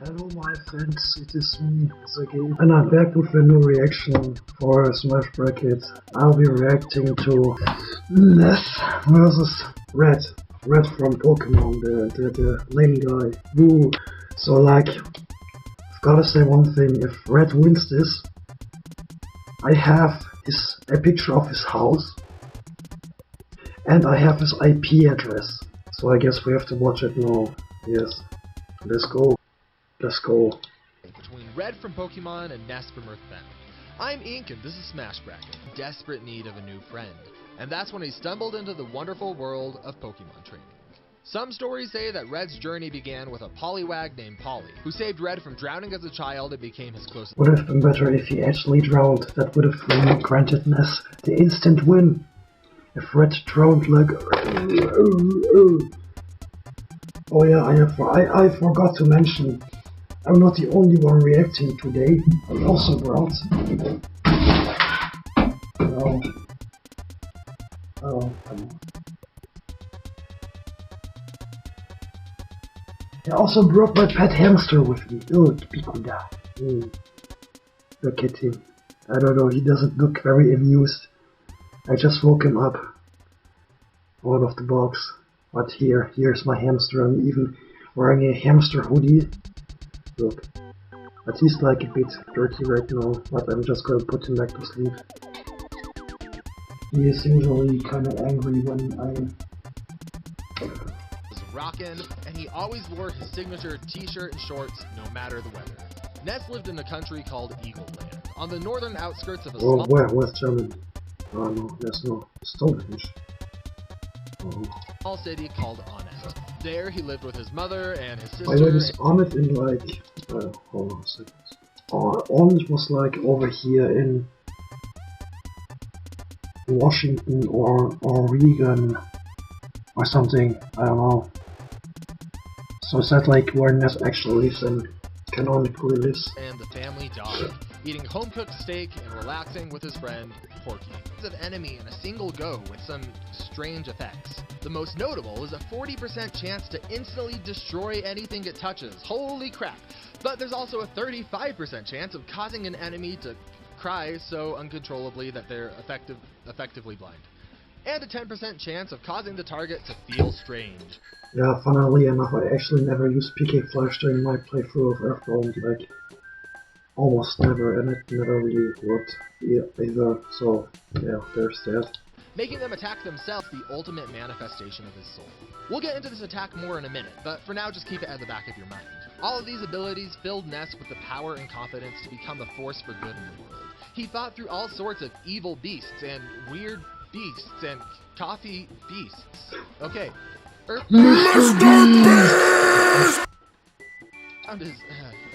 Hello my friends, it is me, Sergey, and I'm back with a new reaction for Smash Bracket. I'll be reacting to Ness versus Red. Red from Pokemon, the lame guy. Woo! So like, I've gotta say one thing, if Red wins this, I have a picture of his house, and I have his IP address. So I guess we have to watch it now. Yes, let's go. Let's go. Between Red from Pokemon and Ness from Earthbound. I'm Ink and this is Smash Bracket, in desperate need of a new friend. And that's when he stumbled into the wonderful world of Pokemon training. Some stories say that Red's journey began with a Poliwag named Polly, who saved Red from drowning as a child and became his closest. Would have been better if he actually drowned. That would have really granted Ness the instant win. If Red drowned like... Oh yeah, I forgot to mention, I'm not the only one reacting today. I also brought... Oh, come on. I also brought my pet hamster with me. Oh, Pikuda. Look at him. I don't know, he doesn't look very amused. I just woke him up out of the box. But here's my hamster. I'm even wearing a hamster hoodie. Look. But he's like a bit dirty right now, but I'm just gonna put him back to sleep. He is usually kinda angry when I... Rockin', and he always wore his signature t-shirt and shorts no matter the weather. Ness lived in a country called Eagle Land, on the northern outskirts of a small... where's Germany? Oh no, there's no Stonehenge. Small city called Honest. There he lived with his mother and his sister. I know this Honest in like... hold on a second. Honest was like over here in Washington or Oregon or something, I don't know. So is that like where Ness actually lives and canonically lives? And the family dog, eating home-cooked steak and relaxing with his friend, Porky. An enemy in a single go with some strange effects. The most notable is a 40% chance to instantly destroy anything it touches. Holy crap! But there's also a 35% chance of causing an enemy to cry so uncontrollably that they're effectively blind. And a 10% chance of causing the target to feel strange. Yeah, funnily enough, I actually never used PK Flash during my playthrough of Earthbound, like, almost never, and it never really worked either, so, yeah, there's that. Making them attack themselves, the ultimate manifestation of his soul. We'll get into this attack more in a minute, but for now just keep it at the back of your mind. All of these abilities filled Ness with the power and confidence to become a force for good in the world. He fought through all sorts of evil beasts and weird beasts and coffee beasts. Okay.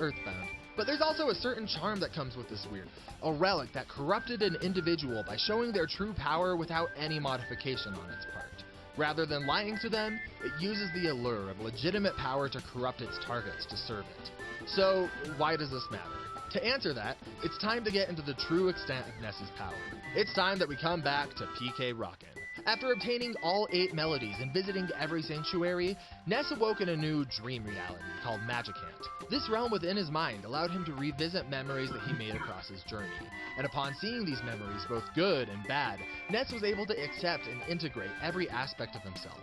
Earthbound. But there's also a certain charm that comes with this weird. A relic that corrupted an individual by showing their true power without any modification on its part. Rather than lying to them, it uses the allure of legitimate power to corrupt its targets to serve it. So, why does this matter? To answer that, it's time to get into the true extent of Ness's power. It's time that we come back to PK Rockin'. After obtaining all 8 melodies and visiting every sanctuary, Ness awoke in a new dream reality called Magicant. This realm within his mind allowed him to revisit memories that he made across his journey. And upon seeing these memories, both good and bad, Ness was able to accept and integrate every aspect of himself.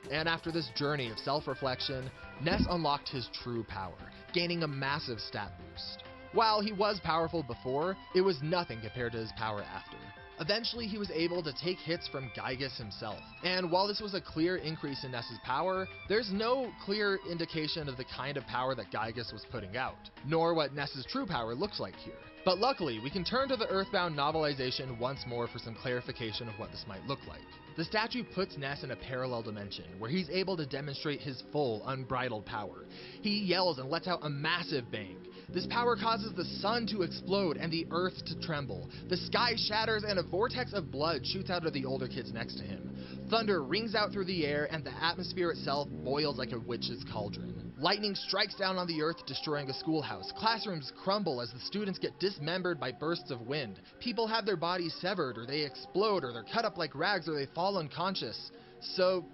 And after this journey of self-reflection, Ness unlocked his true power, gaining a massive stat boost. While he was powerful before, it was nothing compared to his power after. Eventually, he was able to take hits from Gygas himself. And while this was a clear increase in Ness's power, there's no clear indication of the kind of power that Gygas was putting out, nor what Ness's true power looks like here. But luckily, we can turn to the Earthbound novelization once more for some clarification of what this might look like. The statue puts Ness in a parallel dimension, where he's able to demonstrate his full, unbridled power. He yells and lets out a massive bang. This power causes the sun to explode and the earth to tremble. The sky shatters and a vortex of blood shoots out of the older kids next to him. Thunder rings out through the air and the atmosphere itself boils like a witch's cauldron. Lightning strikes down on the earth, destroying a schoolhouse. Classrooms crumble as the students get dismembered by bursts of wind. People have their bodies severed, or they explode, or they're cut up like rags, or they fall unconscious. So,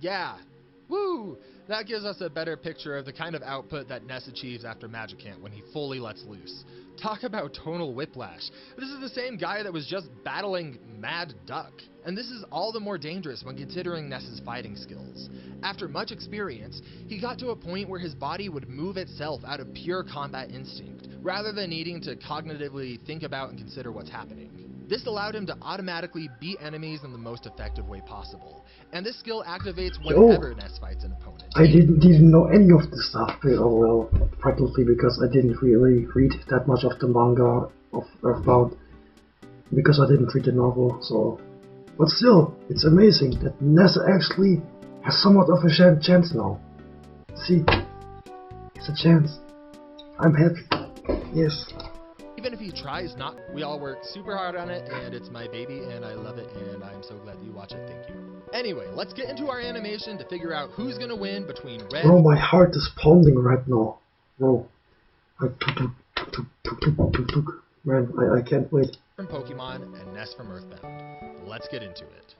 yeah, Woo! That gives us a better picture of the kind of output that Ness achieves after Magicant when he fully lets loose. Talk about tonal whiplash. This is the same guy that was just battling Mad Duck. And this is all the more dangerous when considering Ness's fighting skills. After much experience, he got to a point where his body would move itself out of pure combat instinct, rather than needing to cognitively think about and consider what's happening. This allowed him to automatically beat enemies in the most effective way possible, and this skill activates whenever Ness fights an opponent. I didn't know any of this stuff, well, practically because I didn't really read that much of the manga of Earthbound, because I didn't read the novel, so... But still, it's amazing that Ness actually has somewhat of a chance now. See, it's a chance. I'm happy. Yes. Even if he tries not, we all work super hard on it, and it's my baby, and I love it, and I'm so glad you watch it. Thank you. Anyway, let's get into our animation to figure out who's gonna win between Red... Bro, my heart is pounding right now. Bro. Man, I can't wait. From Pokemon and Ness from Earthbound. Let's get into it.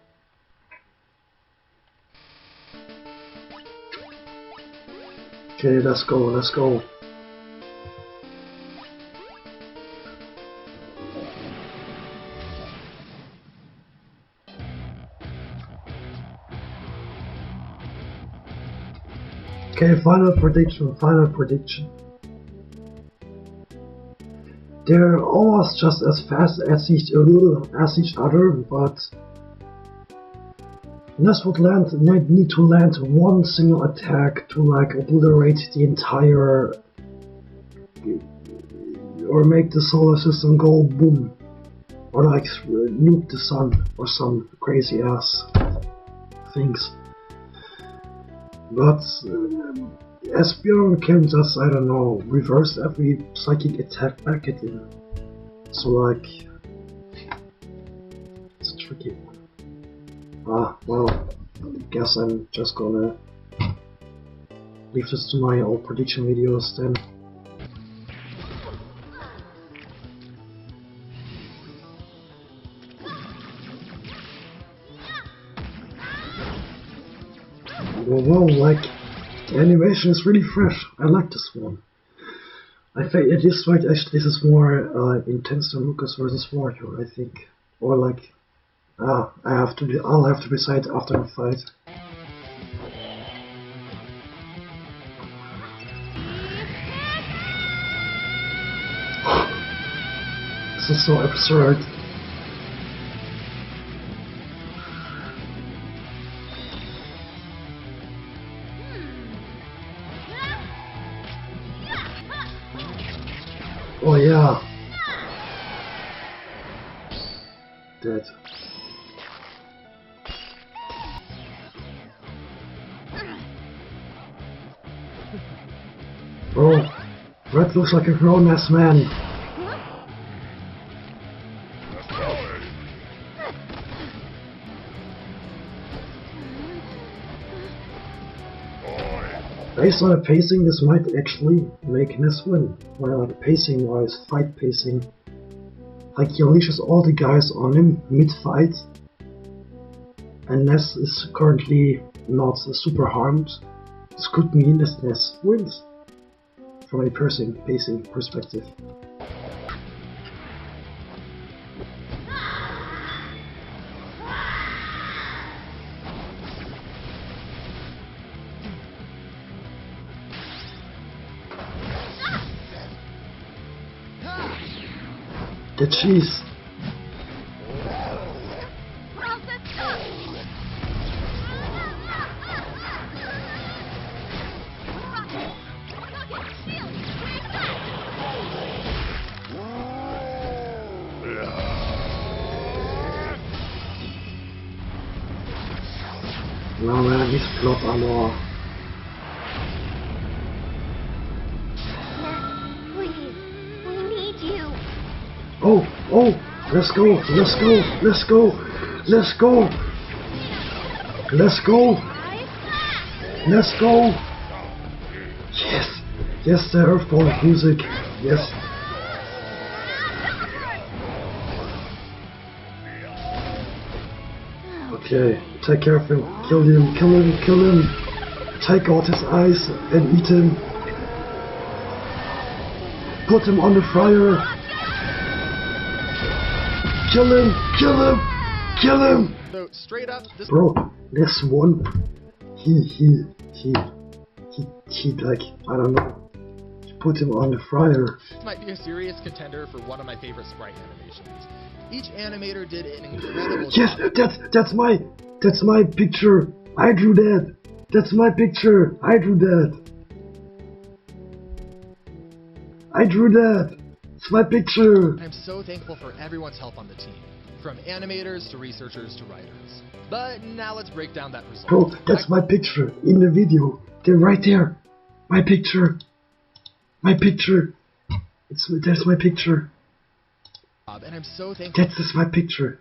Okay, let's go. Okay, final prediction. They're almost just as fast as each other, but Ness would need to land one single attack to like obliterate the entire, or make the solar system go boom, or like nuke the sun, or some crazy ass things. But Esbjorn can just, I don't know, reverse every psychic attack back at him. So like, it's a tricky one. Well, I guess I'm just gonna leave this to my old prediction videos then. Well, like, the animation is really fresh. I like this one. I think at this fight, actually, this is more intense than Lucas vs. Warrior, I think. Or like, I'll have to decide after the fight. This is so absurd. Oh yeah. Dead. Bro, Red looks like a grown-ass man. Based on the pacing, this might actually make Ness win. Well, like pacing-wise, fight pacing. Like he unleashes all the guys on him mid-fight, and Ness is currently not super harmed. This could mean that Ness wins, from a pacing perspective. The cheese. No man, he's plot armor. Oh, let's go. Yes, the Earthbound music, yes. Okay, take care of him, kill him. take out his eyes and eat him. Put him on the fryer. Kill him! Kill him! Kill him! So straight up, this Bro, this one, he like, I don't know. Put him on the fryer. might be a serious contender for one of my favorite sprite animations. Each animator did an incredible Yes, job. that's my picture. I drew that. That's my picture. I drew that. I drew that. It's my picture. I'm so thankful for everyone's help on the team, from animators to researchers to writers. But now let's break down that result. Bro, that's my picture in the video. They're right there. My picture. My picture. That's my picture. And I'm so thankful. That's my picture.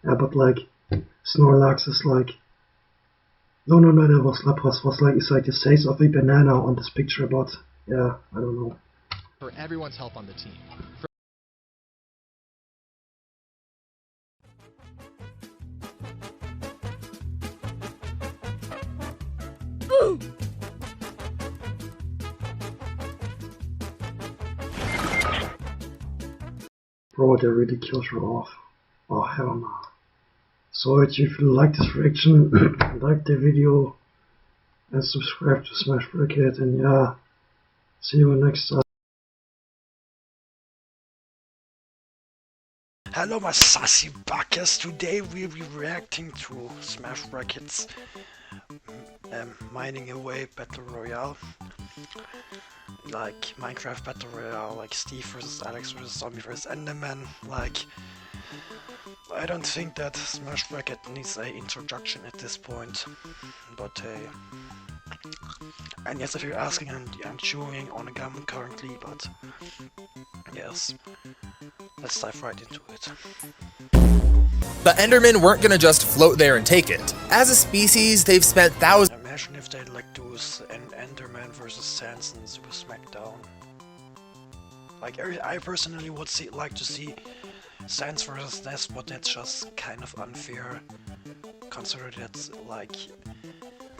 Yeah, but like, Snorlax is like. No, that was Lapras. Was like, it's like the size of a banana on this picture, but yeah, I don't know. For everyone's help on the team. Bro, they really killed her off. Oh, hell no. So if you like this reaction, like the video and subscribe to Smash Bracket, and yeah, see you next time. Hello my sassy buckers, today we'll be reacting to Smash Bracket's mining away Battle Royale. Like Minecraft Battle Royale, like Steve vs Alex vs Zombie vs Enderman. Like, I don't think that Smash Bracket needs an introduction at this point, but hey. And yes, if you're asking, I'm chewing on a gum currently, but yes, let's dive right into it. The Endermen weren't gonna just float there and take it. As a species, they've spent thousands. Imagine if they'd like do an Enderman versus Sanson Super Smackdown. Like, I personally would like to see Sans versus Ness, but that's just kind of unfair, considering that, like,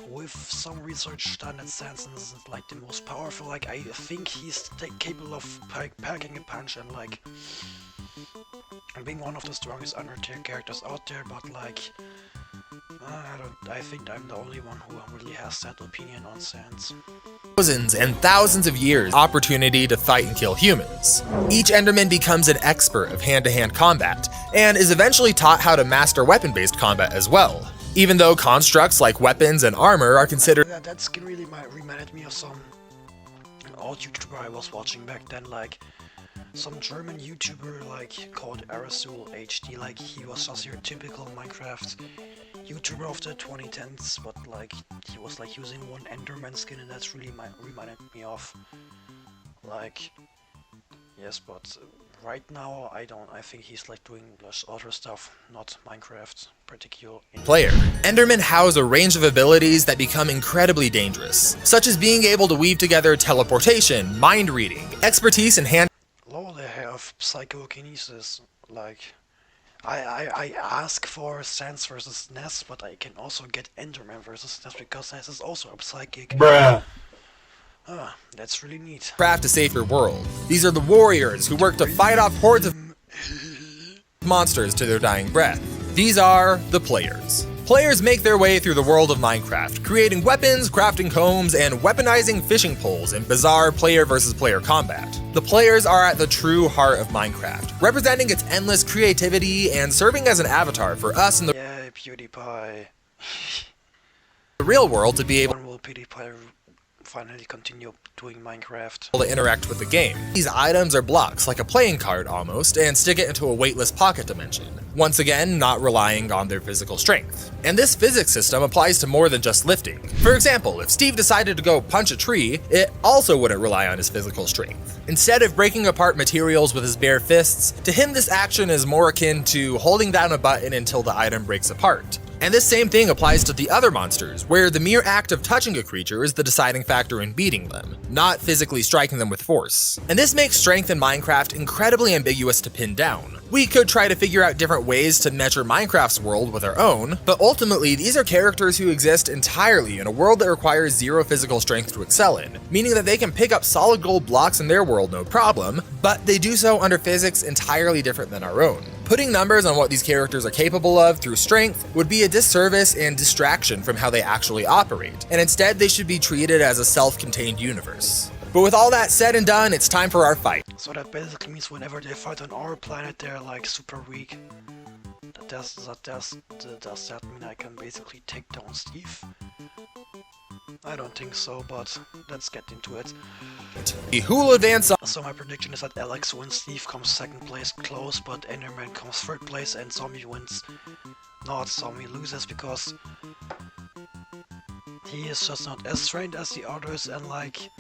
with some research done that Sanson isn't like the most powerful. Like, I think he's capable of packing a punch and like being one of the strongest Undertale characters out there, but like I think I'm the only one who really has that opinion on Sans. Thousands and thousands of years opportunity to fight and kill humans. Each Enderman becomes an expert of hand-to-hand combat, and is eventually taught how to master weapon-based combat as well. Even though constructs like weapons and armor are considered. That skin really reminded me of some old YouTuber I was watching back then, like some German YouTuber like called Arasul HD. Like, he was just your typical Minecraft YouTuber of the 2010s, but like he was like using one Enderman skin, and that's really reminded me of, like, yes, but right now I think he's like doing less other stuff, not Minecraft particular. Player. Endermen house a range of abilities that become incredibly dangerous, such as being able to weave together teleportation, mind reading, expertise in hand. Lol, they have psychokinesis. Like, I ask for Sans versus Ness, but I can also get Enderman versus Ness because Ness is also a psychic. Bruh. Ah, that's really neat. Craft a safer world. These are the warriors who work to fight off hordes of monsters to their dying breath. These are the players. Players make their way through the world of Minecraft, creating weapons, crafting homes, and weaponizing fishing poles in bizarre player versus player combat. The players are at the true heart of Minecraft, representing its endless creativity and serving as an avatar for us in the Yay, PewDiePie. real world to be able When will PewDiePie finally continue doing Minecraft? to interact with the game. These items are blocks, like a playing card almost, and stick it into a weightless pocket dimension. Once again, not relying on their physical strength. And this physics system applies to more than just lifting. For example, if Steve decided to go punch a tree, it also wouldn't rely on his physical strength. Instead of breaking apart materials with his bare fists, to him this action is more akin to holding down a button until the item breaks apart. And this same thing applies to the other monsters, where the mere act of touching a creature is the deciding factor in beating them, not physically striking them with force. And this makes strength in Minecraft incredibly ambiguous to pin down. We could try to figure out different ways to measure Minecraft's world with our own, but ultimately these are characters who exist entirely in a world that requires zero physical strength to excel in, meaning that they can pick up solid gold blocks in their world no problem, but they do so under physics entirely different than our own. Putting numbers on what these characters are capable of through strength would be a disservice and distraction from how they actually operate, and instead they should be treated as a self-contained universe. But with all that said and done, it's time for our fight. So that basically means whenever they fight on our planet, they're like super weak. Does that mean I can basically take down Steve? I don't think so, but let's get into it. Who will advance on? So my prediction is that Alex wins, Steve comes second place, close, but Enderman comes third place, and Zombie wins. Not Zombie loses because he is just not as trained as the others, and like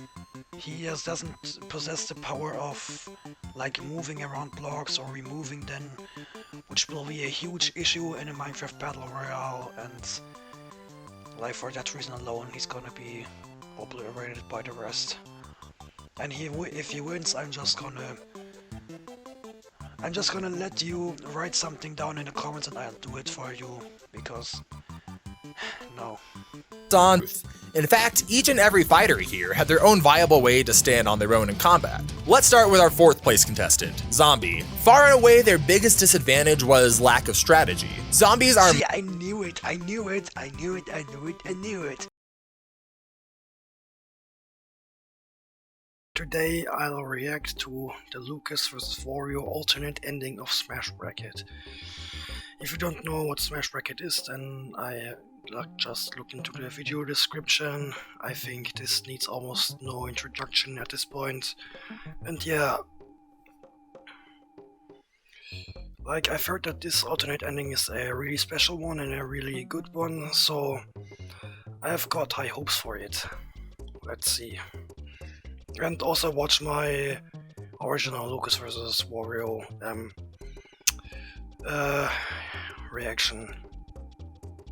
he doesn't possess the power of like moving around blocks or removing them, which will be a huge issue in a Minecraft Battle Royale, and like for that reason alone he's gonna be obliterated by the rest. And if he wins, I'm just gonna let you write something down in the comments and I'll do it for you, because no. On. In fact, each and every fighter here had their own viable way to stand on their own in combat. Let's start with our 4th place contestant, Zombie. Far and away their biggest disadvantage was lack of strategy. Zombies are— See, I knew it. Today I'll react to the Lucas vs Wario alternate ending of Smash Bracket. If you don't know what Smash Bracket is, then just look into the video description. I think this needs almost no introduction at this point. And yeah, like I've heard that this alternate ending is a really special one and a really good one, so I've got high hopes for it. Let's see. And also watch my original Lucas vs Wario reaction,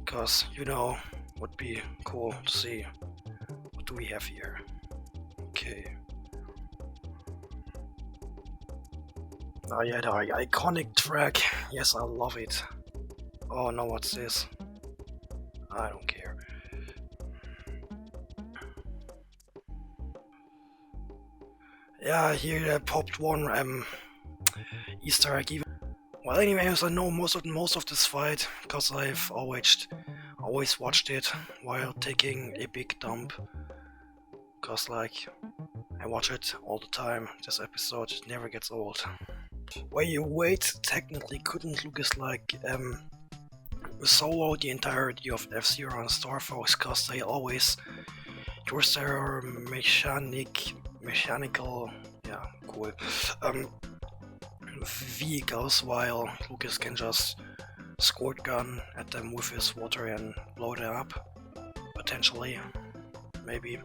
because you know, would be cool to see. What do we have here? Okay. Oh yeah, the iconic track. Yes, I love it. Oh no, what's this? I don't care. Yeah, here popped one Easter egg even. Well, anyways, I know most of this fight because I've always watched it while taking a big dump. Cause like I watch it all the time. This episode never gets old. Wait, technically couldn't Lucas like solo the entirety of F-Zero and Star Fox, cause they always use their mechanical, yeah, cool, vehicles, while Lucas can just squirt gun at them with his water and blow them up, potentially, maybe.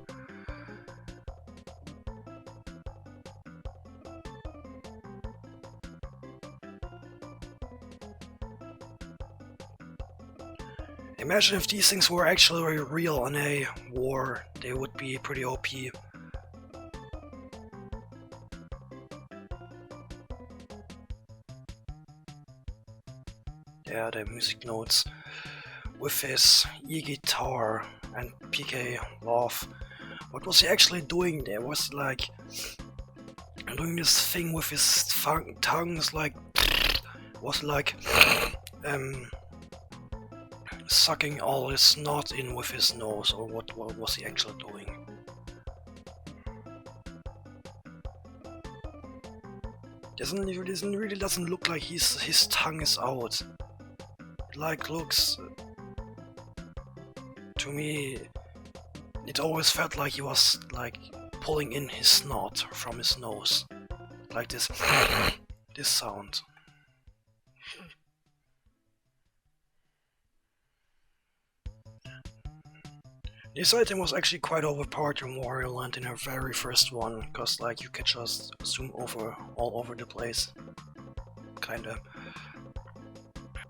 Imagine if these things were actually real in a war, they would be pretty OP. Yeah, the music notes with his e-guitar and PK Love. What was he actually doing there? Was like doing this thing with his tongues, like was like sucking all his snot in with his nose, or what was he actually doing? Really doesn't look like his tongue is out. It like looks, to me, it always felt like he was like pulling in his snot from his nose, like this this sound. This item was actually quite overpowered in Wario Land in our very first one, cause like you could just zoom all over the place, kinda.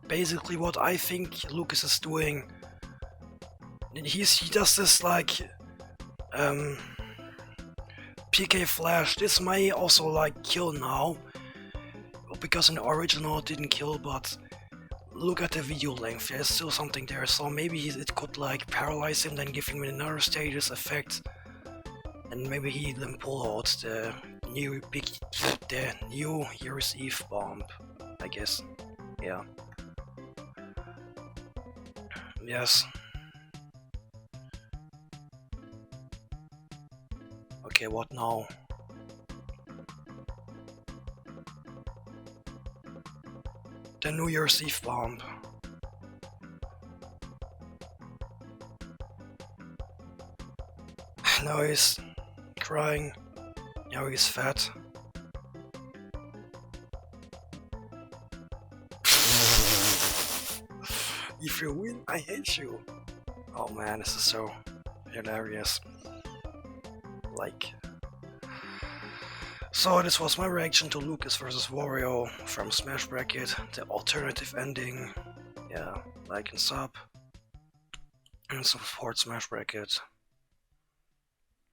basically what I think Lucas is doing. He does this like PK Flash. This may also like kill now, because in the original it didn't kill, but look at the video length, there's still something there, so maybe it could like paralyze him, then give him another status effect, and maybe he then pull out the new Year's Eve bomb, I guess. Yeah. Yes. Okay, what now? The New Year's Eve bomb. Now he's crying. Now he's fat. If you win, I hate you. Oh man, this is so hilarious. Like. So this was my reaction to Lucas vs. Wario from Smash Bracket, the alternative ending. Yeah, like and sub. And support Smash Bracket.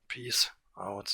Peace out.